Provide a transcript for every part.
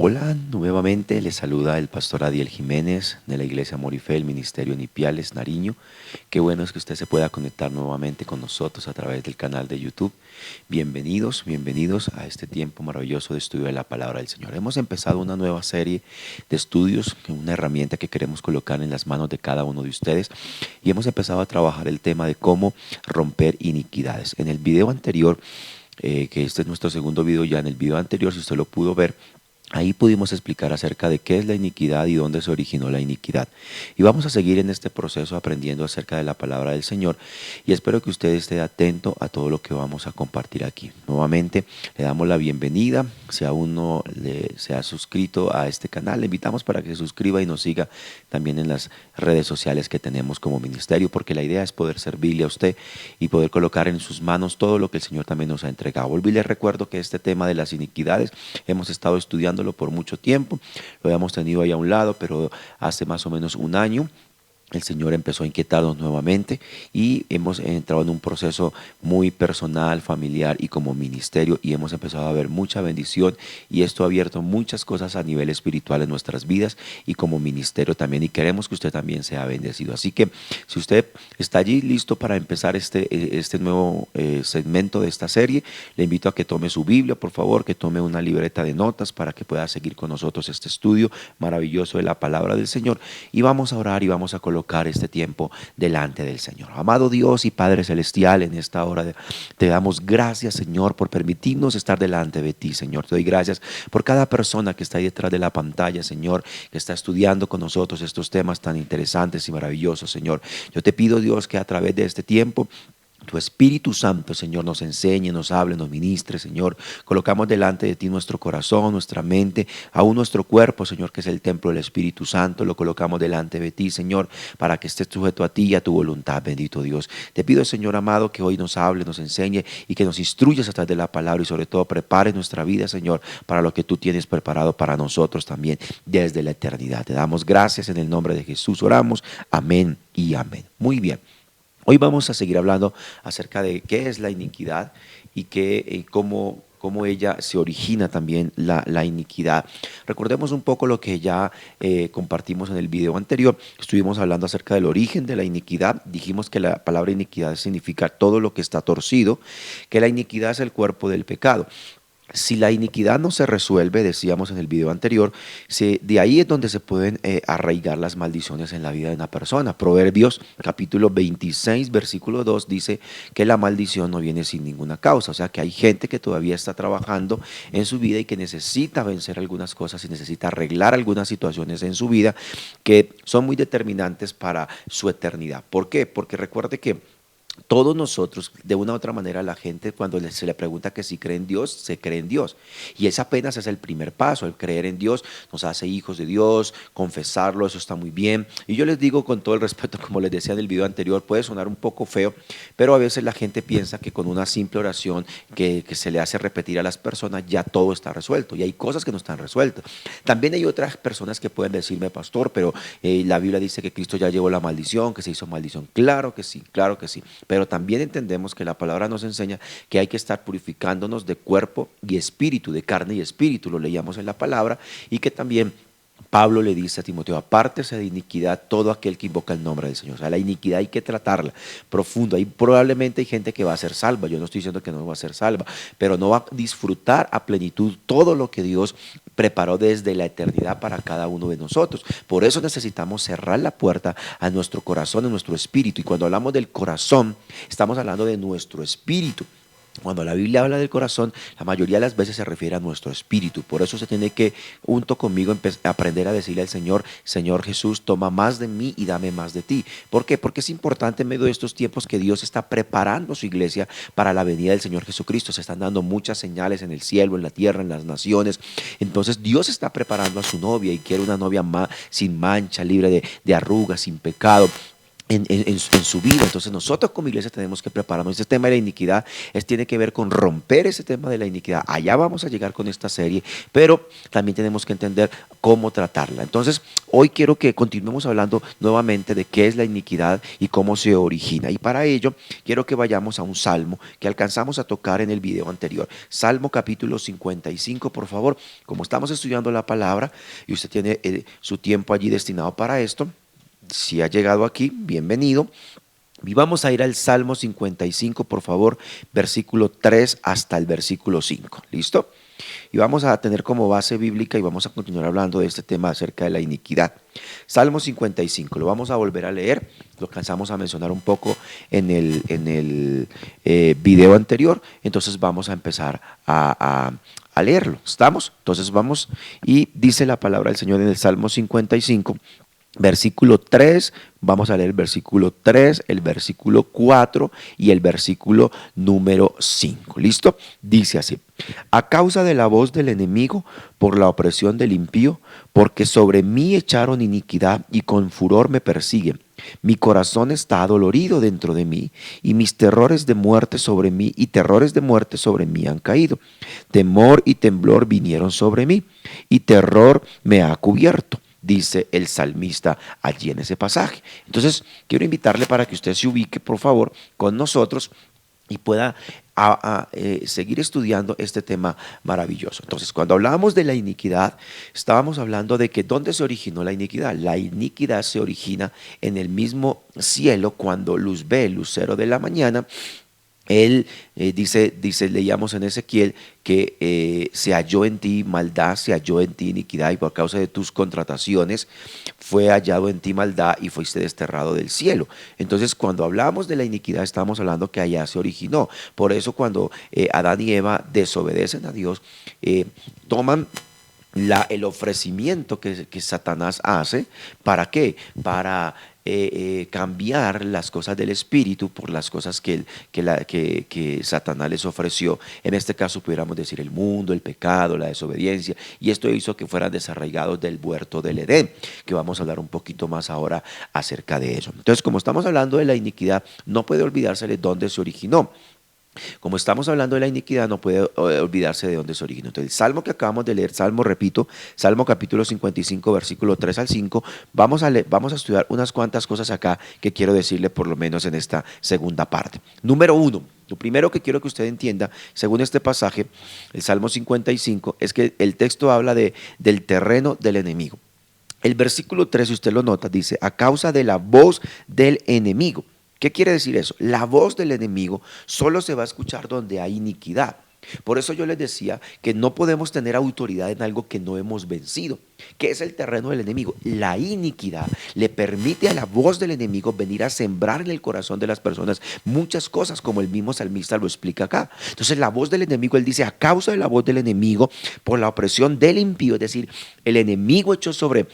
Hola, nuevamente les saluda el pastor Adiel Jiménez de la Iglesia Amor y Fe, el Ministerio en Ipiales, Nariño. Qué bueno es que usted se pueda conectar nuevamente con nosotros a través del canal de YouTube. Bienvenidos, bienvenidos a este tiempo maravilloso de estudio de la Palabra del Señor. Hemos empezado una nueva serie de estudios, una herramienta que queremos colocar en las manos de cada uno de ustedes y hemos empezado a trabajar el tema de cómo romper iniquidades. En el video anterior, que este es nuestro segundo video, ya en el video anterior, si usted lo pudo ver, ahí pudimos explicar acerca de qué es la iniquidad y dónde se originó la iniquidad. Y vamos a seguir en este proceso aprendiendo acerca de la palabra del Señor y espero que usted esté atento a todo lo que vamos a compartir aquí. Nuevamente le damos la bienvenida. Si aún no se ha suscrito a este canal, le invitamos para que se suscriba y nos siga también en las redes sociales que tenemos como ministerio, porque la idea es poder servirle a usted y poder colocar en sus manos todo lo que el Señor también nos ha entregado. Volví, les recuerdo que este tema de las iniquidades hemos estado estudiando por mucho tiempo, lo habíamos tenido ahí a un lado, pero hace más o menos un año el Señor empezó a inquietarnos nuevamente y hemos entrado en un proceso muy personal, familiar y como ministerio y hemos empezado a ver mucha bendición y esto ha abierto muchas cosas a nivel espiritual en nuestras vidas y como ministerio también, y queremos que usted también sea bendecido. Así que si usted está allí listo para empezar este nuevo segmento de esta serie, le invito a que tome su Biblia, por favor, que tome una libreta de notas para que pueda seguir con nosotros este estudio maravilloso de la palabra del Señor y vamos a orar y vamos a colocar este tiempo delante del Señor. Amado Dios y Padre Celestial, en esta hora te damos gracias, Señor, por permitirnos estar delante de ti, Señor. Te doy gracias por cada persona que está ahí detrás de la pantalla, Señor, que está estudiando con nosotros estos temas tan interesantes y maravillosos, Señor. Yo te pido, Dios, que a través de este tiempo tu Espíritu Santo, Señor, nos enseñe, nos hable, nos ministre, Señor. Colocamos delante de ti nuestro corazón, nuestra mente, aún nuestro cuerpo, Señor, que es el templo del Espíritu Santo. Lo colocamos delante de ti, Señor, para que esté sujeto a ti y a tu voluntad, bendito Dios. Te pido, Señor amado, que hoy nos hable, nos enseñe y que nos instruyas a través de la palabra y sobre todo prepare nuestra vida, Señor, para lo que tú tienes preparado para nosotros también desde la eternidad. Te damos gracias en el nombre de Jesús. Oramos. Amén y amén. Muy bien. Hoy vamos a seguir hablando acerca de qué es la iniquidad y cómo ella se origina también la iniquidad. Recordemos un poco lo que ya compartimos en el video anterior. Estuvimos hablando acerca del origen de la iniquidad. Dijimos que la palabra iniquidad significa todo lo que está torcido, que la iniquidad es el cuerpo del pecado. Si la iniquidad no se resuelve, decíamos en el video anterior, de ahí es donde se pueden arraigar las maldiciones en la vida de una persona. Proverbios capítulo 26, versículo 2 dice que la maldición no viene sin ninguna causa. O sea que hay gente que todavía está trabajando en su vida y que necesita vencer algunas cosas y necesita arreglar algunas situaciones en su vida que son muy determinantes para su eternidad. ¿Por qué? Porque recuerde que todos nosotros, de una u otra manera, la gente cuando se le pregunta que si cree en Dios, se cree en Dios. Y ese apenas es el primer paso, el creer en Dios nos hace hijos de Dios, confesarlo, eso está muy bien. Y yo les digo con todo el respeto, como les decía en el video anterior, puede sonar un poco feo, pero a veces la gente piensa que con una simple oración que se le hace repetir a las personas ya todo está resuelto. Y hay cosas que no están resueltas. También hay otras personas que pueden decirme, pastor, pero la Biblia dice que Cristo ya llevó la maldición, que se hizo maldición. Claro que sí, claro que sí. Pero también entendemos que la palabra nos enseña que hay que estar purificándonos de cuerpo y espíritu, de carne y espíritu, lo leíamos en la palabra, y que también Pablo le dice a Timoteo, apártese de iniquidad todo aquel que invoca el nombre del Señor. O sea, la iniquidad hay que tratarla profundo. Ahí probablemente hay gente que va a ser salva. Yo no estoy diciendo que no va a ser salva, pero no va a disfrutar a plenitud todo lo que Dios preparó desde la eternidad para cada uno de nosotros. Por eso necesitamos cerrar la puerta a nuestro corazón, a nuestro espíritu. Y cuando hablamos del corazón, estamos hablando de nuestro espíritu. Cuando la Biblia habla del corazón, la mayoría de las veces se refiere a nuestro espíritu. Por eso se tiene que, junto conmigo, aprender a decirle al Señor, Señor Jesús, toma más de mí y dame más de ti. ¿Por qué? Porque es importante en medio de estos tiempos que Dios está preparando su iglesia para la venida del Señor Jesucristo. Se están dando muchas señales en el cielo, en la tierra, en las naciones. Entonces Dios está preparando a su novia y quiere una novia sin mancha, libre de arrugas, sin pecado. en su vida. Entonces nosotros como iglesia tenemos que prepararnos. Este tema de la iniquidad tiene que ver con romper ese tema de la iniquidad. Allá vamos a llegar con esta serie, pero también tenemos que entender cómo tratarla. Entonces hoy quiero que continuemos hablando nuevamente de qué es la iniquidad y cómo se origina. Y para ello quiero que vayamos a un salmo que alcanzamos a tocar en el video anterior. Salmo capítulo 55, por favor. Como estamos estudiando la palabra y usted tiene su tiempo allí destinado para esto, si ha llegado aquí, bienvenido. Y vamos a ir al Salmo 55, por favor, versículo 3 hasta el versículo 5. ¿Listo? Y vamos a tener como base bíblica y vamos a continuar hablando de este tema acerca de la iniquidad. Salmo 55, lo vamos a volver a leer, lo alcanzamos a mencionar un poco en el video anterior, entonces vamos a empezar a leerlo. ¿Estamos? Entonces vamos y dice la palabra del Señor en el Salmo 55. Versículo 3, vamos a leer el versículo 3, el versículo 4 y el versículo número 5. ¿Listo? Dice así: a causa de la voz del enemigo, por la opresión del impío, porque sobre mí echaron iniquidad y con furor me persiguen. Mi corazón está adolorido dentro de mí, y mis terrores de muerte sobre mí, y terrores de muerte sobre mí han caído. Temor y temblor vinieron sobre mí, y terror me ha cubierto, dice el salmista allí en ese pasaje. Entonces, quiero invitarle para que usted se ubique, por favor, con nosotros y pueda seguir estudiando este tema maravilloso. Entonces, cuando hablábamos de la iniquidad, estábamos hablando de que ¿dónde se originó la iniquidad? La iniquidad se origina en el mismo cielo cuando luz ve, el lucero de la mañana. Él leíamos en Ezequiel que se halló en ti maldad, se halló en ti iniquidad, y por causa de tus contrataciones fue hallado en ti maldad y fuiste desterrado del cielo. Entonces, cuando hablamos de la iniquidad, estamos hablando que allá se originó. Por eso, cuando Adán y Eva desobedecen a Dios, toman el ofrecimiento que Satanás hace. ¿Para qué? Para cambiar las cosas del espíritu por las cosas que Satanás les ofreció. En este caso pudiéramos decir el mundo, el pecado, la desobediencia, y esto hizo que fueran desarraigados del huerto del Edén, que vamos a hablar un poquito más ahora acerca de eso. Entonces, como estamos hablando de la iniquidad, no puede olvidarse de dónde se originó. Como estamos hablando de la iniquidad, no puede olvidarse de dónde se originó. Entonces, el salmo que acabamos de leer, repito, Salmo capítulo 55, versículo 3 al 5, vamos a estudiar unas cuantas cosas acá que quiero decirle por lo menos en esta segunda parte. Número 1, lo primero que quiero que usted entienda, según este pasaje, el Salmo 55, es que el texto habla del terreno del enemigo. El versículo 3, si usted lo nota, dice: a causa de la voz del enemigo. ¿Qué quiere decir eso? La voz del enemigo solo se va a escuchar donde hay iniquidad. Por eso yo les decía que no podemos tener autoridad en algo que no hemos vencido. ¿Qué es el terreno del enemigo? La iniquidad le permite a la voz del enemigo venir a sembrar en el corazón de las personas muchas cosas, como el mismo salmista lo explica acá. Entonces, la voz del enemigo, él dice: a causa de la voz del enemigo, por la opresión del impío, es decir, el enemigo echó sobre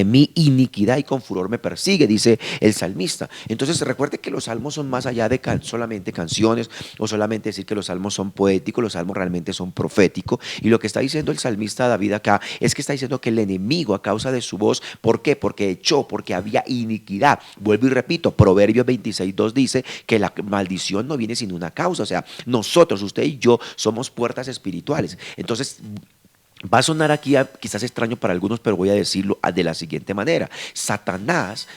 mi iniquidad y con furor me persigue, dice el salmista. Entonces recuerde que los salmos son más allá de solamente canciones, o solamente decir que los salmos son poéticos. Los salmos realmente son proféticos, y lo que está diciendo el salmista David acá es que está diciendo que el enemigo, a causa de su voz, ¿por qué? Porque había iniquidad. Vuelvo y repito, Proverbios 26:2 dice que la maldición no viene sin una causa. O sea, nosotros, usted y yo, somos puertas espirituales. Entonces, va a sonar aquí quizás extraño para algunos, pero voy a decirlo de la siguiente manera: Satanás,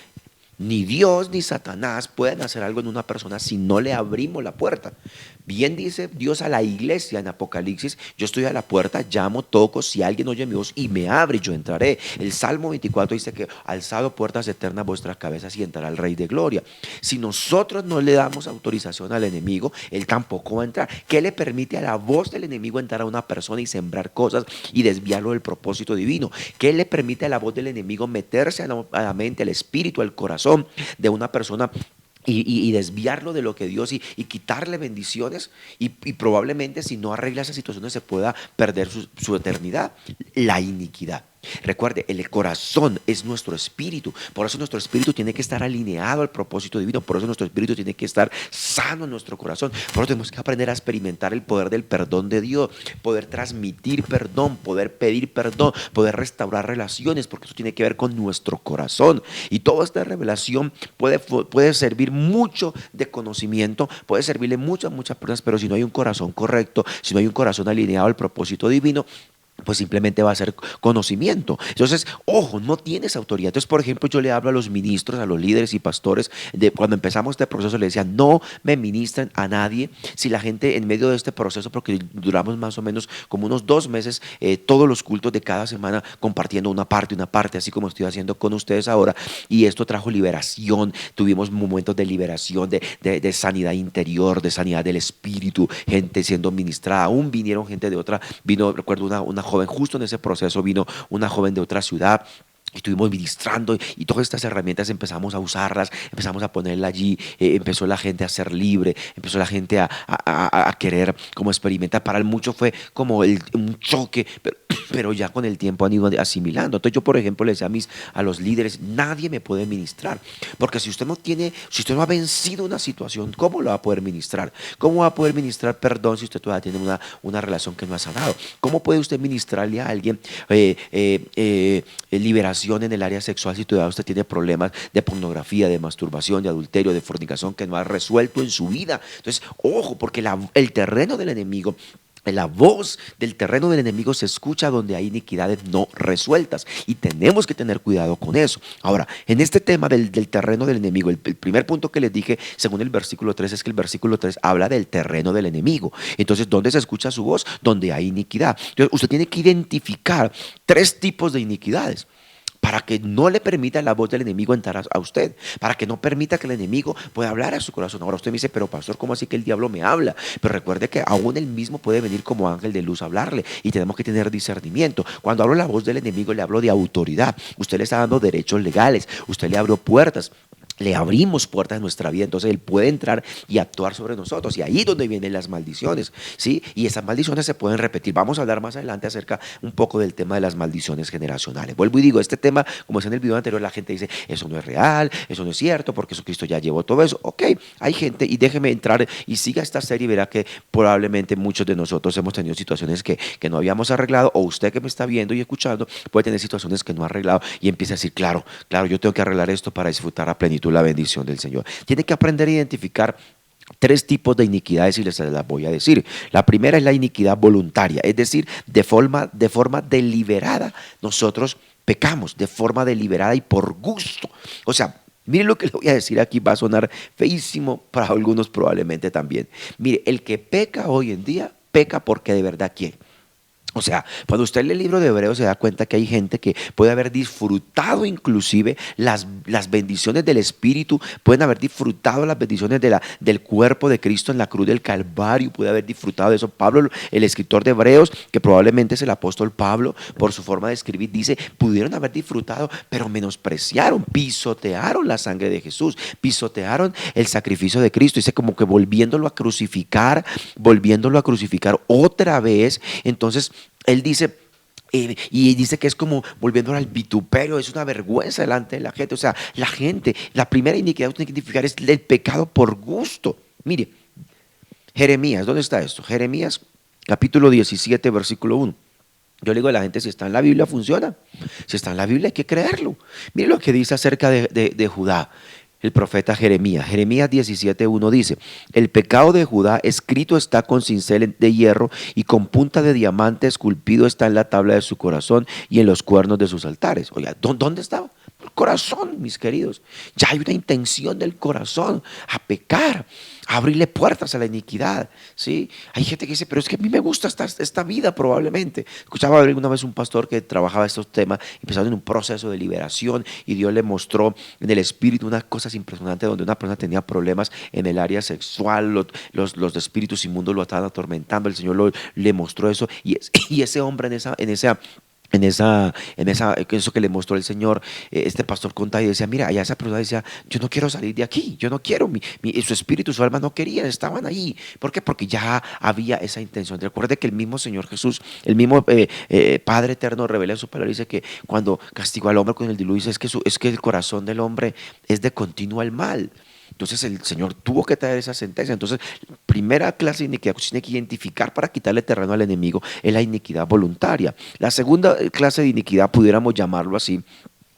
ni Dios ni Satanás pueden hacer algo en una persona si no le abrimos la puerta. Bien dice Dios a la iglesia en Apocalipsis: yo estoy a la puerta, llamo, toco, si alguien oye mi voz y me abre, yo entraré. El Salmo 24 dice que alzado puertas eternas vuestras cabezas y entrará el Rey de Gloria. Si nosotros no le damos autorización al enemigo, él tampoco va a entrar. ¿Qué le permite a la voz del enemigo entrar a una persona y sembrar cosas y desviarlo del propósito divino? ¿Qué le permite a la voz del enemigo meterse a la mente, al espíritu, al corazón de una persona y desviarlo de lo que Dios, y quitarle bendiciones, y probablemente, si no arregla esas situaciones, se pueda perder su eternidad? La iniquidad. Recuerde, el corazón es nuestro espíritu, por eso nuestro espíritu tiene que estar alineado al propósito divino, por eso nuestro espíritu tiene que estar sano en nuestro corazón, por eso tenemos que aprender a experimentar el poder del perdón de Dios, poder transmitir perdón, poder pedir perdón, poder restaurar relaciones, porque eso tiene que ver con nuestro corazón. Y toda esta revelación puede servir mucho de conocimiento, puede servirle mucho a muchas personas, pero si no hay un corazón correcto, si no hay un corazón alineado al propósito divino, pues simplemente va a ser conocimiento. Entonces, ojo, no tienes autoridad. Entonces, por ejemplo, yo le hablo a los ministros, a los líderes y pastores, cuando empezamos este proceso, le decía, no me ministren a nadie. Si la gente en medio de este proceso, porque duramos más o menos como unos 2 meses, todos los cultos de cada semana compartiendo una parte, así como estoy haciendo con ustedes ahora, y esto trajo liberación, tuvimos momentos de liberación, de sanidad interior, de sanidad del espíritu, gente siendo ministrada, aún vinieron gente de otra, recuerdo una joven, justo en ese proceso vino una joven de otra ciudad. Estuvimos ministrando y todas estas herramientas empezamos a usarlas, empezamos a ponerlas allí, empezó la gente a ser libre, empezó la gente a querer como experimentar. Para mucho fue como un choque, pero ya con el tiempo han ido asimilando. Entonces yo, por ejemplo, le decía a los líderes, nadie me puede ministrar, porque si usted no ha vencido una situación, ¿cómo lo va a poder ministrar? ¿Cómo va a poder ministrar perdón si usted todavía tiene una relación que no ha sanado? ¿Cómo puede usted ministrarle a alguien liberación en el área sexual si todavía usted tiene problemas de pornografía, de masturbación, de adulterio, de fornicación que no ha resuelto en su vida? Entonces, ojo, porque el terreno del enemigo, la voz del terreno del enemigo se escucha donde hay iniquidades no resueltas y tenemos que tener cuidado con eso. Ahora, en este tema del terreno del enemigo, el primer punto que les dije según el versículo 3 es que el versículo 3 habla del terreno del enemigo. Entonces, ¿dónde se escucha su voz? Donde hay iniquidad. Entonces, usted tiene que identificar 3 tipos de iniquidades, para que no le permita la voz del enemigo entrar a usted, para que no permita que el enemigo pueda hablar a su corazón. Ahora usted me dice, pero pastor, ¿cómo así que el diablo me habla? Pero recuerde que aún él mismo puede venir como ángel de luz a hablarle y tenemos que tener discernimiento. Cuando hablo la voz del enemigo, le hablo de autoridad. Usted le está dando derechos legales, usted le abrió puertas. Le abrimos puertas en nuestra vida, entonces Él puede entrar y actuar sobre nosotros. Y ahí es donde vienen las maldiciones, ¿sí? Y esas maldiciones se pueden repetir. Vamos a hablar más adelante acerca un poco del tema de las maldiciones generacionales. Vuelvo y digo, este tema, como es en el video anterior, la gente dice, eso no es real, eso no es cierto, porque Jesucristo ya llevó todo eso. Ok, hay gente, y déjeme entrar y siga esta serie y verá que probablemente muchos de nosotros hemos tenido situaciones que no habíamos arreglado, o usted que me está viendo y escuchando puede tener situaciones que no ha arreglado y empieza a decir, claro, yo tengo que arreglar esto para disfrutar a plenitud la bendición del Señor. Tiene que aprender a identificar 3 tipos de iniquidades y les las voy a decir. La primera es la iniquidad voluntaria, es decir, de forma deliberada nosotros pecamos, de forma deliberada y por gusto. O sea, mire lo que le voy a decir aquí, va a sonar feísimo para algunos probablemente también. Mire, el que peca hoy en día, peca porque de verdad quiere. O sea, cuando usted lee el libro de Hebreos se da cuenta que hay gente que puede haber disfrutado inclusive las bendiciones del Espíritu, pueden haber disfrutado las bendiciones del cuerpo de Cristo en la cruz del Calvario, puede haber disfrutado de eso. Pablo, el escritor de Hebreos, que probablemente es el apóstol Pablo, por su forma de escribir, dice, pudieron haber disfrutado, pero menospreciaron, pisotearon la sangre de Jesús, pisotearon el sacrificio de Cristo, dice como que volviéndolo a crucificar otra vez. Entonces, él dice, y dice que es como volviéndolo al vituperio, es una vergüenza delante de la gente. O sea, la primera iniquidad que tiene que identificar es el pecado por gusto. Mire, Jeremías, ¿dónde está esto? Jeremías capítulo 17, versículo 1. Yo le digo a la gente, si está en la Biblia, funciona. Si está en la Biblia, hay que creerlo. Mire lo que dice acerca de Judá. El profeta Jeremías 17:1 dice, el pecado de Judá escrito está con cincel de hierro y con punta de diamante esculpido está en la tabla de su corazón y en los cuernos de sus altares. Oiga, ¿dónde estaba? El corazón, mis queridos. Ya hay una intención del corazón a pecar, a abrirle puertas a la iniquidad, ¿sí? Hay gente que dice, pero es que a mí me gusta esta vida probablemente. Escuchaba alguna vez un pastor que trabajaba estos temas, empezando en un proceso de liberación y Dios le mostró en el espíritu unas cosas impresionantes donde una persona tenía problemas en el área sexual, los espíritus inmundos lo estaban atormentando, el Señor le mostró eso y ese hombre en esa eso que le mostró el Señor, este pastor contaba y decía, mira, allá esa persona decía, yo no quiero salir de aquí, yo no quiero, su espíritu, su alma no querían, estaban ahí. ¿Por qué? Porque ya había esa intención. Recuerde que el mismo Señor Jesús, el mismo Padre Eterno revela en su palabra, dice que cuando castigó al hombre con el diluvio, dice, es que el corazón del hombre es de continuo al mal. Entonces el Señor tuvo que traer esa sentencia. Entonces, primera clase de iniquidad que usted tiene que identificar para quitarle terreno al enemigo es la iniquidad voluntaria. La segunda clase de iniquidad, pudiéramos llamarlo así,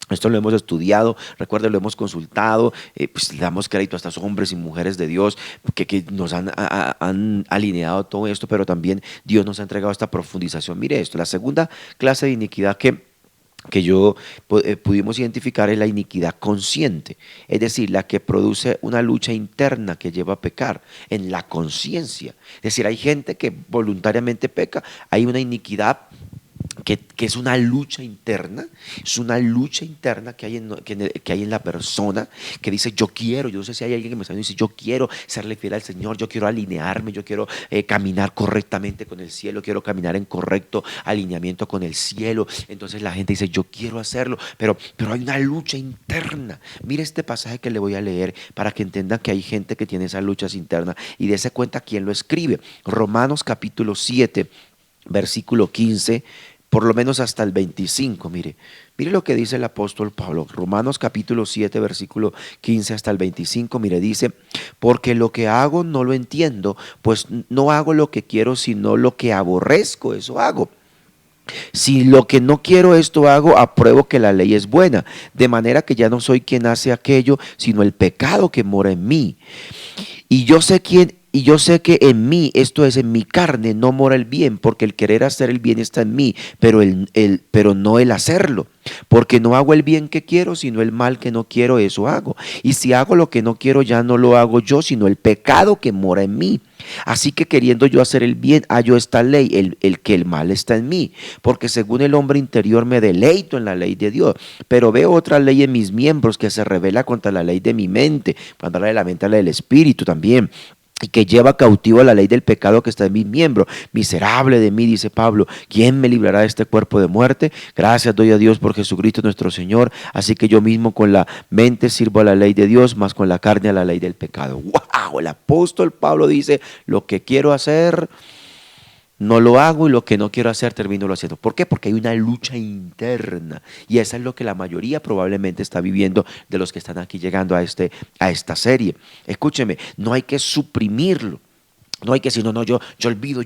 esto lo hemos estudiado, recuerden, lo hemos consultado, pues le damos crédito a estos hombres y mujeres de Dios que nos han alineado todo esto, pero también Dios nos ha entregado esta profundización. Mire esto, la segunda clase de iniquidad que pudimos identificar es la iniquidad consciente, es decir, la que produce una lucha interna que lleva a pecar en la conciencia. Es decir, hay gente que voluntariamente peca, hay una iniquidad que es una lucha interna, es una lucha interna que hay en la persona que dice yo quiero, yo no sé si hay alguien que me está diciendo, dice yo quiero serle fiel al Señor, yo quiero alinearme, yo quiero caminar correctamente con el cielo, quiero caminar en correcto alineamiento con el cielo. Entonces la gente dice yo quiero hacerlo, pero hay una lucha interna. Mire este pasaje que le voy a leer para que entiendan que hay gente que tiene esas luchas internas y dése cuenta quién lo escribe. Romanos capítulo 7, versículo 15, por lo menos hasta el 25, mire lo que dice el apóstol Pablo, Romanos capítulo 7, versículo 15 hasta el 25, mire, dice, porque lo que hago no lo entiendo, pues no hago lo que quiero, sino lo que aborrezco, eso hago. Si lo que no quiero esto hago, apruebo que la ley es buena, de manera que ya no soy quien hace aquello, sino el pecado que mora en mí. Y yo sé que en mí, esto es en mi carne, no mora el bien, porque el querer hacer el bien está en mí, pero no el hacerlo. Porque no hago el bien que quiero, sino el mal que no quiero, eso hago. Y si hago lo que no quiero, ya no lo hago yo, sino el pecado que mora en mí. Así que queriendo yo hacer el bien, hallo esta ley, el que el mal está en mí. Porque según el hombre interior me deleito en la ley de Dios, pero veo otra ley en mis miembros que se revela contra la ley de mi mente. Cuando habla de la mente, habla del espíritu también, y que lleva cautivo la ley del pecado que está en mis miembros. Miserable de mí, dice Pablo, ¿quién me librará de este cuerpo de muerte? Gracias doy a Dios por Jesucristo nuestro Señor. Así que yo mismo con la mente sirvo a la ley de Dios, más con la carne a la ley del pecado. ¡Wow! El apóstol Pablo dice, lo que quiero hacer no lo hago, y lo que no quiero hacer termino lo haciendo. ¿Por qué? Porque hay una lucha interna, y eso es lo que la mayoría probablemente está viviendo de los que están aquí llegando a esta serie. Escúcheme, no hay que suprimirlo. No hay que decir, no, yo olvido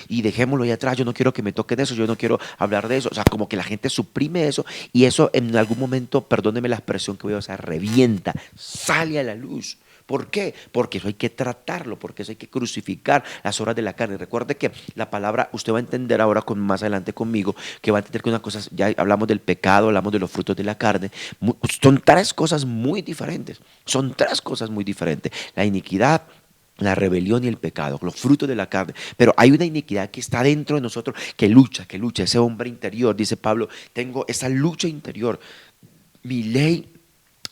y dejémoslo ahí atrás, yo no quiero que me toquen eso, yo no quiero hablar de eso. O sea, como que la gente suprime eso, y eso en algún momento, perdóneme la expresión que voy a usar, revienta, sale a la luz. ¿Por qué? Porque eso hay que tratarlo, porque eso hay que crucificar las obras de la carne. Recuerde que la palabra, usted va a entender ahora más adelante conmigo, que va a entender que una cosa, ya hablamos del pecado, hablamos de los frutos de la carne, son tres cosas muy diferentes, la iniquidad, la rebelión y el pecado, los frutos de la carne. Pero hay una iniquidad que está dentro de nosotros, que lucha, ese hombre interior, dice Pablo, tengo esa lucha interior. Mi ley,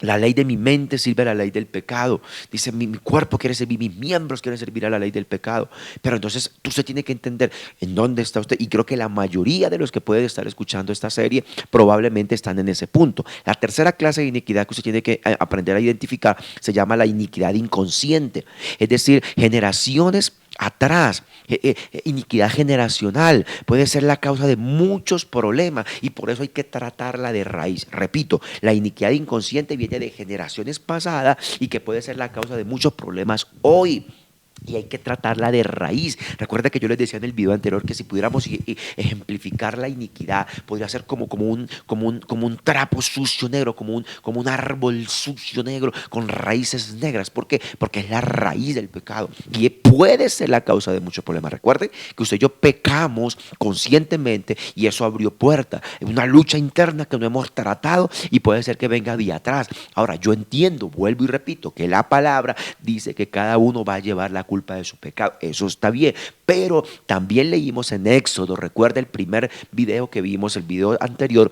la ley de mi mente sirve a la ley del pecado. Dice, mi cuerpo quiere servir, mis miembros quieren servir a la ley del pecado. Pero entonces usted tiene que entender en dónde está usted. Y creo que la mayoría de los que pueden estar escuchando esta serie probablemente están en ese punto. La tercera clase de iniquidad que usted tiene que aprender a identificar se llama la iniquidad inconsciente. Es decir, generaciones atrás, iniquidad generacional puede ser la causa de muchos problemas, y por eso hay que tratarla de raíz. Repito, la iniquidad inconsciente viene de generaciones pasadas y que puede ser la causa de muchos problemas hoy. Y hay que tratarla de raíz. Recuerda que yo les decía en el video anterior que si pudiéramos ejemplificar la iniquidad, podría ser como un trapo sucio negro, como un árbol sucio negro con raíces negras. ¿Por qué? Porque es la raíz del pecado y puede ser la causa de muchos problemas. Recuerden que usted y yo pecamos conscientemente, y eso abrió puerta. Es una lucha interna que no hemos tratado y puede ser que venga de atrás. Ahora, yo entiendo, vuelvo y repito, que la palabra dice que cada uno va a llevar la culpa de su pecado. Eso está bien, pero también leímos en Éxodo, recuerda el primer video que vimos, el video anterior,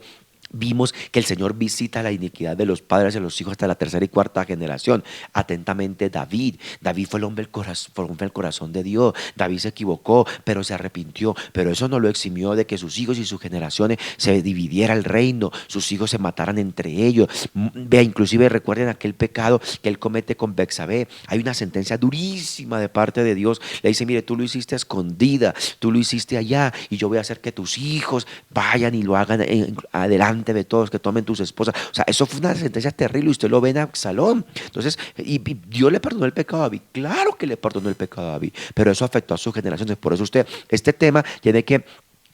vimos que el Señor visita la iniquidad de los padres y los hijos hasta la tercera y cuarta generación. Atentamente David. David fue el hombre del corazón de Dios. David se equivocó, pero se arrepintió. Pero eso no lo eximió de que sus hijos y sus generaciones se dividiera el reino, sus hijos se mataran entre ellos. Vea, inclusive recuerden aquel pecado que él comete con Betsabé. Hay una sentencia durísima de parte de Dios. Le dice, mire, tú lo hiciste a escondida, tú lo hiciste allá, y yo voy a hacer que tus hijos vayan y lo hagan adelante de todos, que tomen tus esposas. O sea, eso fue una sentencia terrible y usted lo ve en Absalón. Entonces, y Dios le perdonó el pecado a David. Claro que le perdonó el pecado a David, pero eso afectó a sus generaciones. Por eso usted, este tema tiene que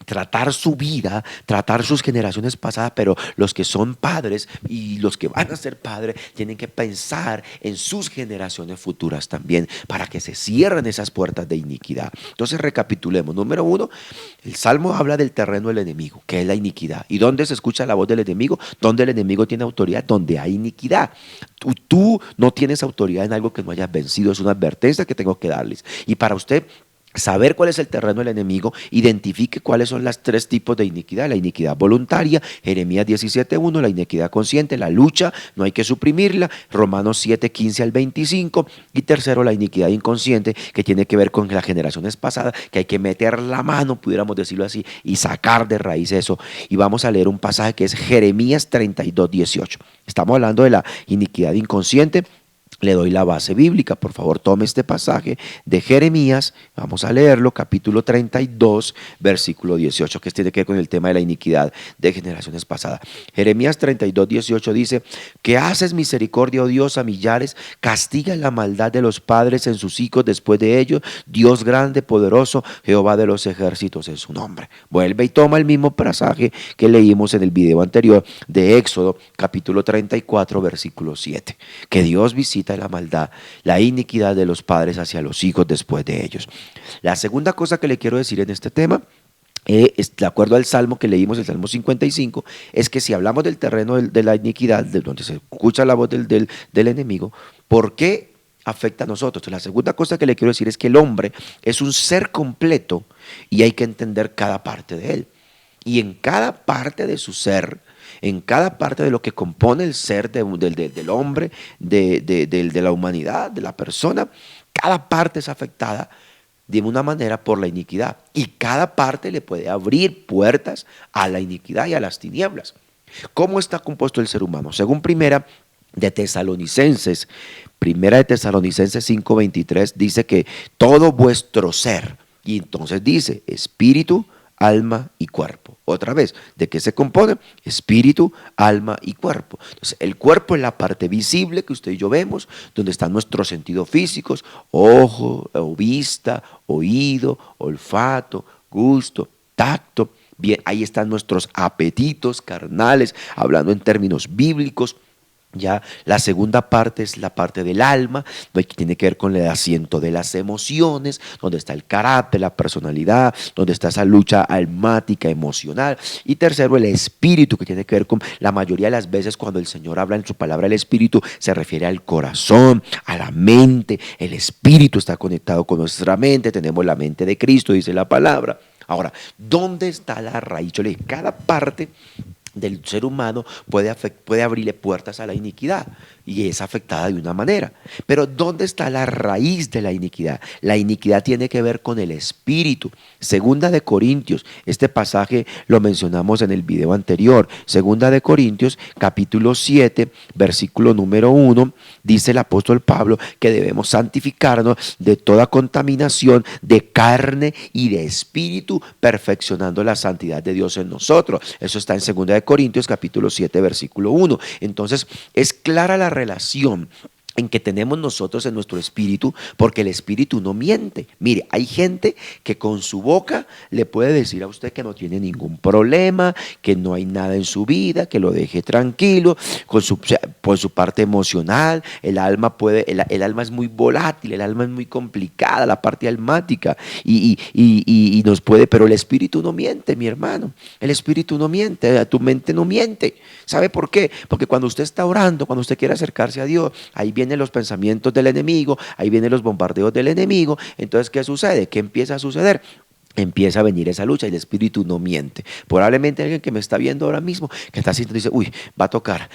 tratar su vida, tratar sus generaciones pasadas, pero los que son padres y los que van a ser padres tienen que pensar en sus generaciones futuras también para que se cierren esas puertas de iniquidad. Entonces recapitulemos. Número uno, el Salmo habla del terreno del enemigo, que es la iniquidad. ¿Y dónde se escucha la voz del enemigo? Donde el enemigo tiene autoridad, donde hay iniquidad. Tú no tienes autoridad en algo que no hayas vencido, es una advertencia que tengo que darles. Y para usted saber cuál es el terreno del enemigo, identifique cuáles son los tres tipos de iniquidad: la iniquidad voluntaria, Jeremías 17:1, la iniquidad consciente, la lucha, no hay que suprimirla, Romanos 7:15 al 25, y tercero, la iniquidad inconsciente, que tiene que ver con las generaciones pasadas, que hay que meter la mano, pudiéramos decirlo así, y sacar de raíz eso. Y vamos a leer un pasaje que es Jeremías 32:18. Estamos hablando de la iniquidad inconsciente. Le doy la base bíblica, por favor tome este pasaje de Jeremías, vamos a leerlo, capítulo 32, versículo 18, que tiene que ver con el tema de la iniquidad de generaciones pasadas. Jeremías 32:18 dice, que haces misericordia, oh Dios, a millares, castiga la maldad de los padres en sus hijos después de ellos, Dios grande, poderoso, Jehová de los ejércitos es su nombre. Vuelve y toma el mismo pasaje que leímos en el video anterior de Éxodo, capítulo 34, versículo 7, que Dios visita la maldad, la iniquidad de los padres hacia los hijos después de ellos. La segunda cosa que le quiero decir en este tema, de acuerdo al Salmo que leímos, el Salmo 55, es que si hablamos del terreno de la iniquidad, de donde se escucha la voz del enemigo, ¿por qué afecta a nosotros? Entonces, la segunda cosa que le quiero decir es que el hombre es un ser completo y hay que entender cada parte de él. Y en cada parte de su ser, en cada parte de lo que compone el ser del hombre, de la humanidad, de la persona, cada parte es afectada de una manera por la iniquidad. Y cada parte le puede abrir puertas a la iniquidad y a las tinieblas. ¿Cómo está compuesto el ser humano? Según Primera de Tesalonicenses 5:23 dice que todo vuestro ser, y entonces dice espíritu, alma y cuerpo. Otra vez, ¿de qué se compone? Espíritu, alma y cuerpo. Entonces, el cuerpo es la parte visible que usted y yo vemos, donde están nuestros sentidos físicos, ojo, o vista, oído, olfato, gusto, tacto. Bien, ahí están nuestros apetitos carnales, hablando en términos bíblicos. Ya la segunda parte es la parte del alma, que tiene que ver con el asiento de las emociones, donde está el carácter, la personalidad, donde está esa lucha almática, emocional. Y tercero, el espíritu, que tiene que ver con la mayoría de las veces cuando el Señor habla en su palabra el espíritu, se refiere al corazón, a la mente. El espíritu está conectado con nuestra mente, tenemos la mente de Cristo, dice la palabra. Ahora, ¿dónde está la raíz? Yo le dije, cada parte del ser humano puede abrirle puertas a la iniquidad y es afectada de una manera. Pero ¿dónde está la raíz de la iniquidad? La iniquidad tiene que ver con el espíritu. Segunda de Corintios, este pasaje lo mencionamos en el video anterior. Segunda de Corintios, capítulo 7, versículo número 1, dice el apóstol Pablo que debemos santificarnos de toda contaminación de carne y de espíritu, perfeccionando la santidad de Dios en nosotros. Eso está en Segunda de Corintios, capítulo 7, versículo 1. Entonces, es clara la relación en que tenemos nosotros en nuestro espíritu, porque el espíritu no miente. Mire, hay gente que con su boca le puede decir a usted que no tiene ningún problema, que no hay nada en su vida, que lo deje tranquilo, por su parte emocional. El alma es muy volátil, el alma es muy complicada, la parte almática, y nos puede, pero el espíritu no miente, mi hermano. El espíritu no miente, tu mente no miente. ¿Sabe por qué? Porque cuando usted está orando, cuando usted quiere acercarse a Dios, ahí vienen los pensamientos del enemigo, ahí vienen los bombardeos del enemigo. Entonces, ¿qué sucede? ¿Qué empieza a suceder? empieza a venir esa lucha y el espíritu no miente. Probablemente alguien que me está viendo ahora mismo, que está sintiendo, dice, uy, va a tocar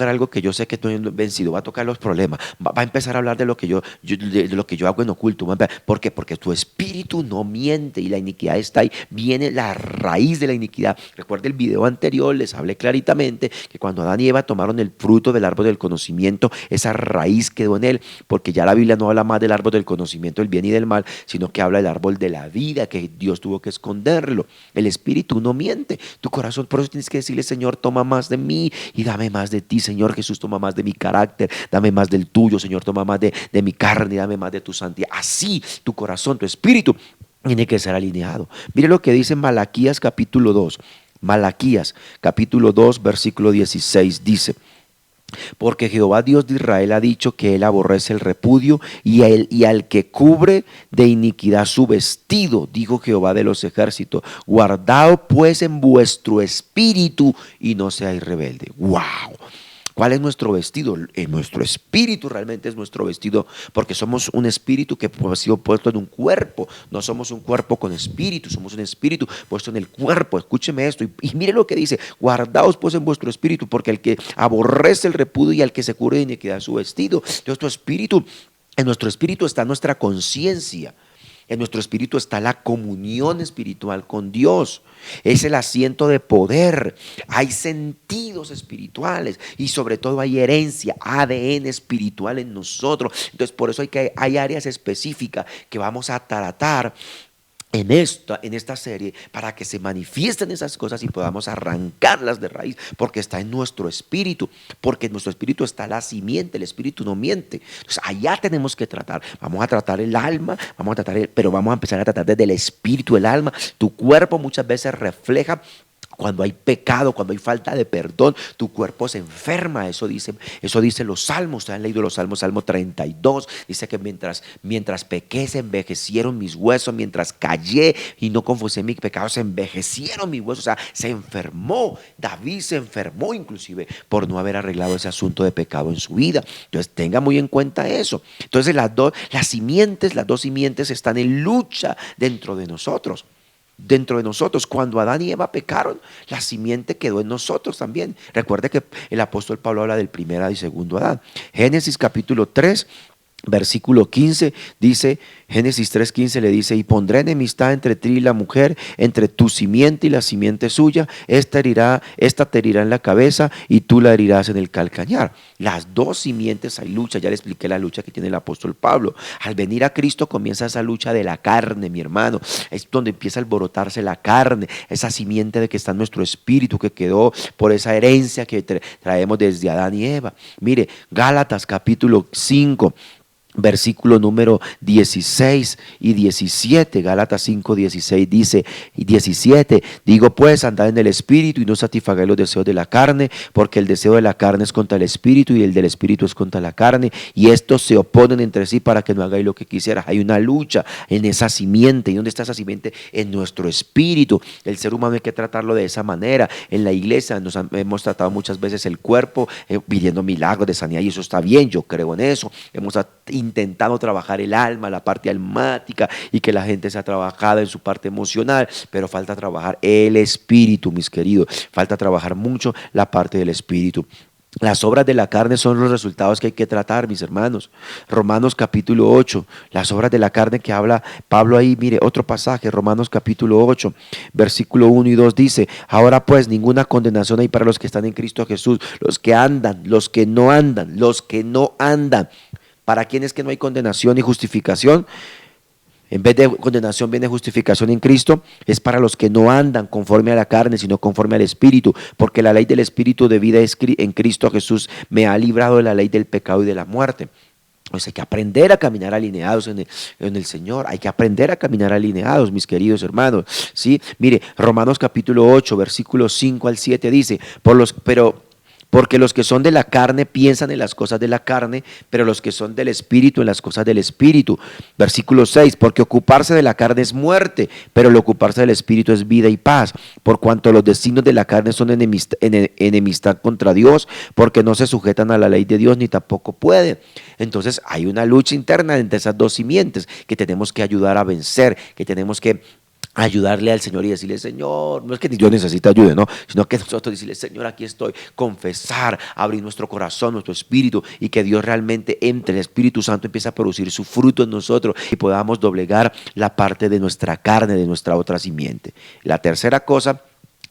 algo que yo sé que estoy vencido, va a tocar los problemas, va a empezar a hablar de lo que de lo que yo hago en oculto. ¿Por qué? Porque tu espíritu no miente y la iniquidad está ahí. Viene la raíz de la iniquidad. Recuerda el video anterior, les hablé claritamente que cuando Adán y Eva tomaron el fruto del árbol del conocimiento, esa raíz quedó en él, porque ya la Biblia no habla más del árbol del conocimiento del bien y del mal, sino que habla del árbol de la vida, que Dios tuvo que esconderlo. El espíritu no miente. Tu corazón, por eso tienes que decirle, Señor, toma más de mí y dame más de ti. Señor Jesús, toma más de mi carácter, dame más del tuyo. Señor, toma más de mi carne y dame más de tu santidad. Así tu corazón, tu espíritu tiene que ser alineado. Mire lo que dice Malaquías capítulo 2. Malaquías capítulo 2 versículo 16 dice: porque Jehová Dios de Israel ha dicho que él aborrece el repudio y al que cubre de iniquidad su vestido, dijo Jehová de los ejércitos. Guardaos pues en vuestro espíritu y no seáis rebelde. ¡Wow! ¿Cuál es nuestro vestido? Nuestro espíritu realmente es nuestro vestido, porque somos un espíritu que ha sido puesto en un cuerpo. No somos un cuerpo con espíritu, somos un espíritu puesto en el cuerpo. Escúcheme esto y mire lo que dice: guardaos pues en vuestro espíritu, porque el que aborrece el repudio y al que se cubre de iniquidad su vestido. Entonces tu espíritu, en nuestro espíritu está nuestra conciencia. En nuestro espíritu está la comunión espiritual con Dios. Es el asiento de poder. Hay sentidos espirituales y sobre todo hay herencia, ADN espiritual en nosotros. Entonces por eso hay áreas específicas que vamos a tratar en esta serie, para que se manifiesten esas cosas y podamos arrancarlas de raíz, porque está en nuestro espíritu, porque en nuestro espíritu está la simiente, el espíritu no miente. Entonces allá tenemos que tratar. Vamos a tratar el alma, pero vamos a empezar a tratar desde el espíritu, el alma. Tu cuerpo muchas veces refleja cuando hay pecado, cuando hay falta de perdón, tu cuerpo se enferma. Eso dice los salmos. Ustedes han leído los salmos. Salmo 32 dice que mientras pequé se envejecieron mis huesos, mientras callé y no confesé mi pecado se envejecieron mis huesos. O sea, se enfermó. David se enfermó inclusive por no haber arreglado ese asunto de pecado en su vida. Entonces tenga muy en cuenta eso. Entonces las dos simientes están en lucha dentro de nosotros. Cuando Adán y Eva pecaron, la simiente quedó en nosotros también. Recuerde que el apóstol Pablo habla del primer y segundo Adán. Génesis capítulo 3 versículo 15 dice, Génesis 3:15 le dice: y pondré enemistad entre ti y la mujer, entre tu simiente y la simiente suya. Esta te herirá en la cabeza y tú la herirás en el calcañar. Las dos simientes hay lucha. Ya le expliqué la lucha que tiene el apóstol Pablo. Al venir a Cristo comienza esa lucha de la carne, mi hermano. Es donde empieza a alborotarse la carne, esa simiente de que está en nuestro espíritu, que quedó por esa herencia que traemos desde Adán y Eva. Mire, Gálatas capítulo 5 versículo número 16 y 17, Gálatas 5, 16 dice, y 17, digo pues, andad en el espíritu y no satisfagáis los deseos de la carne, porque el deseo de la carne es contra el espíritu y el del espíritu es contra la carne, y estos se oponen entre sí para que no hagáis lo que quisieras. Hay una lucha en esa simiente. ¿Y dónde está esa simiente? En nuestro espíritu. El ser humano hay que tratarlo de esa manera. En la iglesia hemos tratado muchas veces el cuerpo, pidiendo milagros de sanidad, y eso está bien, yo creo en eso. Hemos intentado trabajar el alma, la parte almática, y que la gente se ha trabajado en su parte emocional, pero falta trabajar el espíritu, mis queridos. Falta trabajar mucho la parte del espíritu. Las obras de la carne son los resultados que hay que tratar, mis hermanos. Romanos capítulo 8, las obras de la carne que habla Pablo ahí, mire, otro pasaje, Romanos capítulo 8, versículo 1 y 2 dice: ahora pues ninguna condenación hay para los que están en Cristo Jesús, los que no andan. ¿Para quién es que no hay condenación y justificación? En vez de condenación viene justificación en Cristo. Es para los que no andan conforme a la carne, sino conforme al Espíritu, porque la ley del Espíritu de vida en Cristo Jesús me ha librado de la ley del pecado y de la muerte. Pues hay que aprender a caminar alineados en el Señor. Hay que aprender a caminar alineados, mis queridos hermanos. ¿Sí? Mire, Romanos capítulo 8, versículos 5 al 7 dice: porque los que son de la carne piensan en las cosas de la carne, pero los que son del Espíritu en las cosas del Espíritu. Versículo 6, porque ocuparse de la carne es muerte, pero el ocuparse del Espíritu es vida y paz. Por cuanto los designios de la carne son enemistad contra Dios, porque no se sujetan a la ley de Dios ni tampoco pueden. Entonces hay una lucha interna entre esas dos simientes que tenemos que ayudar a vencer, que tenemos que ayudarle al Señor y decirle, Señor, no es que Dios necesite ayuda, no, sino que nosotros decirle, Señor, aquí estoy, confesar, abrir nuestro corazón, nuestro espíritu y que Dios realmente entre, el Espíritu Santo empiece a producir su fruto en nosotros y podamos doblegar la parte de nuestra carne, de nuestra otra simiente. La tercera cosa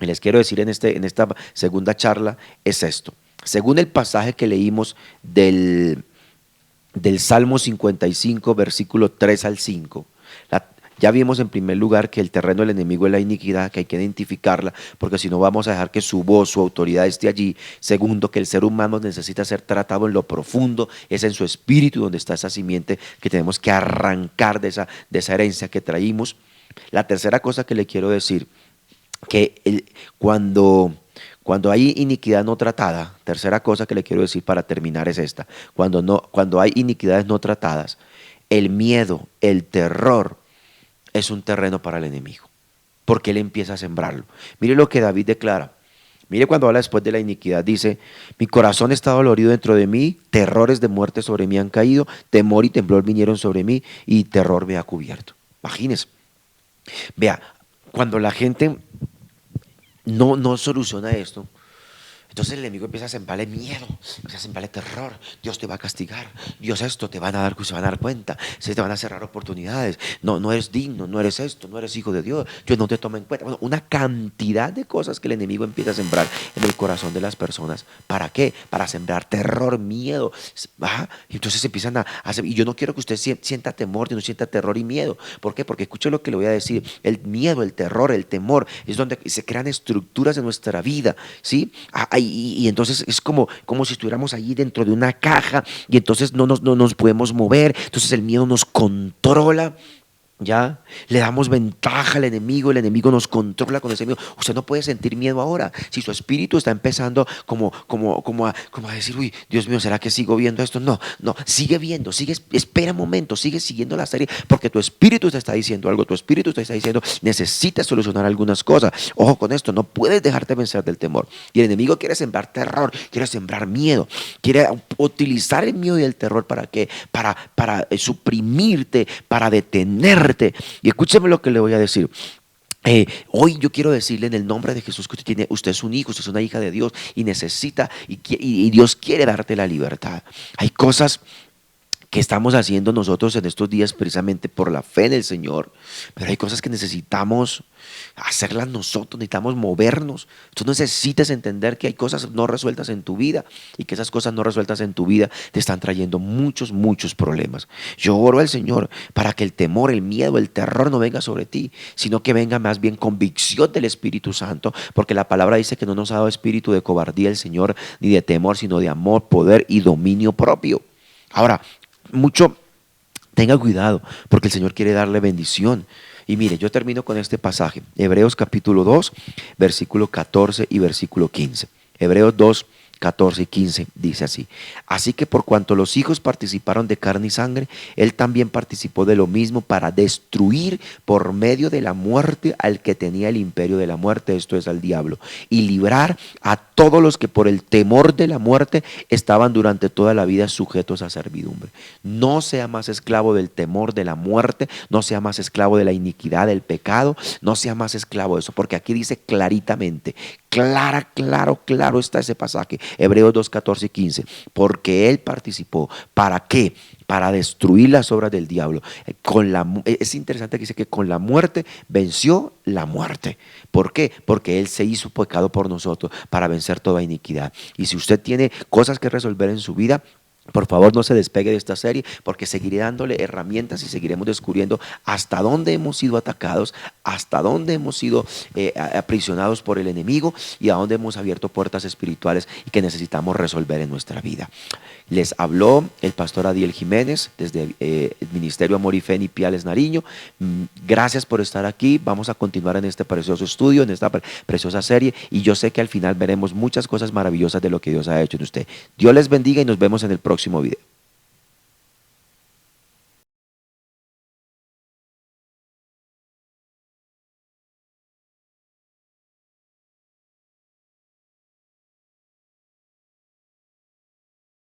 que les quiero decir en esta segunda charla es esto. Según el pasaje que leímos del Salmo 55, versículo 3 al 5, ya vimos en primer lugar que el terreno del enemigo es la iniquidad, que hay que identificarla, porque si no vamos a dejar que su voz, su autoridad esté allí. Segundo, que el ser humano necesita ser tratado en lo profundo, es en su espíritu donde está esa simiente que tenemos que arrancar de esa herencia que traímos. La tercera cosa que le quiero decir, que cuando hay iniquidad no tratada, tercera cosa que le quiero decir para terminar es esta, cuando hay iniquidades no tratadas, el miedo, el terror, es un terreno para el enemigo, porque él empieza a sembrarlo. Mire lo que David declara. Mire cuando habla después de la iniquidad, dice, mi corazón está dolorido dentro de mí, terrores de muerte sobre mí han caído, temor y temblor vinieron sobre mí y terror me ha cubierto. Imagínese. Vea, cuando la gente no soluciona esto, entonces el enemigo empieza a sembrarle miedo, empieza a sembrarle terror. Dios te va a castigar, Dios esto, te van a dar, se van a dar cuenta, se te van a cerrar oportunidades. No eres digno, no eres esto, no eres hijo de Dios, Dios no te toma en cuenta. Bueno, una cantidad de cosas que el enemigo empieza a sembrar en el corazón de las personas. ¿Para qué? Para sembrar terror, miedo. Y entonces empiezan a hacer, y yo no quiero que usted sienta temor, no sienta terror y miedo. ¿Por qué? Porque escuche lo que le voy a decir. El miedo, el terror, el temor es donde se crean estructuras de nuestra vida, ¿sí? Y entonces es como si estuviéramos ahí dentro de una caja y entonces no nos podemos mover, entonces el miedo nos controla. Ya le damos ventaja al enemigo, el enemigo nos controla con ese miedo. Usted no puede sentir miedo ahora. Si su espíritu está empezando como a decir, uy, Dios mío, ¿será que sigo viendo esto? No, sigue viendo, espera un momento, sigue siguiendo la serie, porque tu espíritu te está diciendo algo, tu espíritu te está diciendo, necesitas solucionar algunas cosas. Ojo con esto, no puedes dejarte vencer del temor. Y el enemigo quiere sembrar terror, quiere sembrar miedo, quiere utilizar el miedo y el terror ¿para qué? Para suprimirte, para detenerte. Y escúcheme lo que le voy a decir. Hoy yo quiero decirle en el nombre de Jesús que usted es un hijo, usted es una hija de Dios y necesita y Dios quiere darte la libertad. Hay cosas que estamos haciendo nosotros en estos días precisamente por la fe en el Señor, pero hay cosas que necesitamos hacerlas nosotros, necesitamos movernos. Tú necesitas entender que hay cosas no resueltas en tu vida y que esas cosas no resueltas en tu vida te están trayendo muchos problemas. Yo oro al Señor para que el temor, el miedo, el terror no venga sobre ti, sino que venga más bien convicción del Espíritu Santo, porque la palabra dice que no nos ha dado espíritu de cobardía el Señor, ni de temor, sino de amor, poder y dominio propio. Ahora, tenga cuidado, porque el Señor quiere darle bendición. Y mire, yo termino con este pasaje, Hebreos capítulo 2, versículo 14 y versículo 15. Hebreos 2, 14 y 15 dice así: así que por cuanto los hijos participaron de carne y sangre, él también participó de lo mismo para destruir por medio de la muerte al que tenía el imperio de la muerte, esto es al diablo, y librar a todos los que por el temor de la muerte estaban durante toda la vida sujetos a servidumbre. No sea más esclavo del temor de la muerte, no sea más esclavo de la iniquidad, del pecado, no sea más esclavo de eso, porque aquí dice claritamente, claro está ese pasaje, Hebreos 2, 14 y 15, porque él participó, ¿para qué? Para destruir las obras del diablo. Es interesante que dice que con la muerte venció la muerte. ¿Por qué? Porque él se hizo pecado por nosotros para vencer toda iniquidad. Y si usted tiene cosas que resolver en su vida, por favor no se despegue de esta serie, porque seguiré dándole herramientas y seguiremos descubriendo hasta dónde hemos sido atacados, hasta dónde hemos sido aprisionados por el enemigo y a dónde hemos abierto puertas espirituales y que necesitamos resolver en nuestra vida. Les habló el pastor Adiel Jiménez desde el Ministerio Amor y Fe en Ipiales, Nariño. Gracias por estar aquí. Vamos a continuar en este precioso estudio, en esta preciosa serie, y yo sé que al final veremos muchas cosas maravillosas de lo que Dios ha hecho en usted. Dios les bendiga y nos vemos en el próximo video.